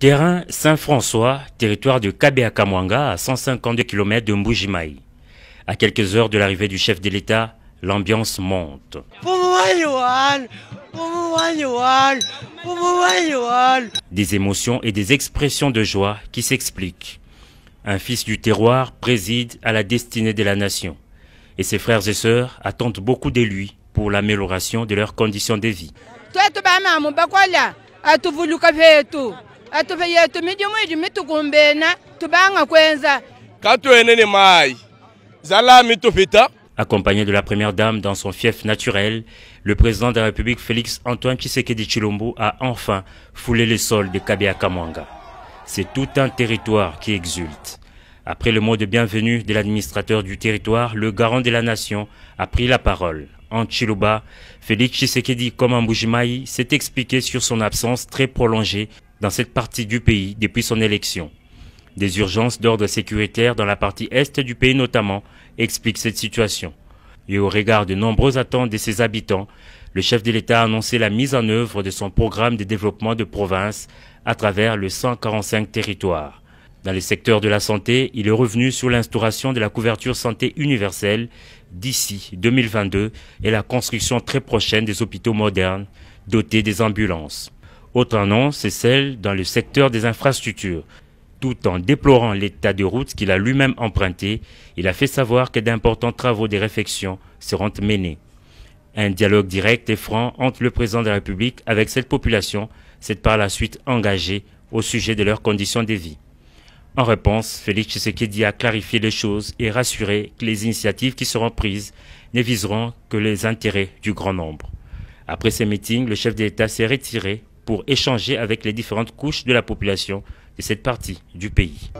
Terrain Saint-François, territoire de Kabea-Kamwanga, à 152 km de Mbuji-Mayi. À quelques heures de l'arrivée du chef de l'État, l'ambiance monte. Des émotions et des expressions de joie qui s'expliquent. Un fils du terroir préside à la destinée de la nation. Et ses frères et sœurs attendent beaucoup de lui pour l'amélioration de leurs conditions de vie. Accompagné de la première dame dans son fief naturel, le président de la République Félix Antoine Tshisekedi Tshilombo a enfin foulé le sol de Kabea-Kamwanga. C'est tout un territoire qui exulte. Après le mot de bienvenue de l'administrateur du territoire, le garant de la nation a pris la parole. En Tchilouba, Félix Tshisekedi, comme en Mbuji-Mayi, s'est expliqué sur son absence très prolongée dans cette partie du pays depuis son élection. Des urgences d'ordre sécuritaire dans la partie est du pays notamment expliquent cette situation. Et au regard de nombreuses attentes de ses habitants, le chef de l'État a annoncé la mise en œuvre de son programme de développement de province à travers le 145 territoires. Dans le secteur de la santé, il est revenu sur l'instauration de la couverture santé universelle d'ici 2022 et la construction très prochaine des hôpitaux modernes dotés des ambulances. Autre annonce, c'est celle dans le secteur des infrastructures. Tout en déplorant l'état de route qu'il a lui-même emprunté, il a fait savoir que d'importants travaux de réfection seront menés. Un dialogue direct et franc entre le président de la République avec cette population s'est par la suite engagé au sujet de leurs conditions de vie. En réponse, Félix Tshisekedi a clarifié les choses et rassuré que les initiatives qui seront prises ne viseront que les intérêts du grand nombre. Après ces meetings, le chef de l'État s'est retiré pour échanger avec les différentes couches de la population de cette partie du pays.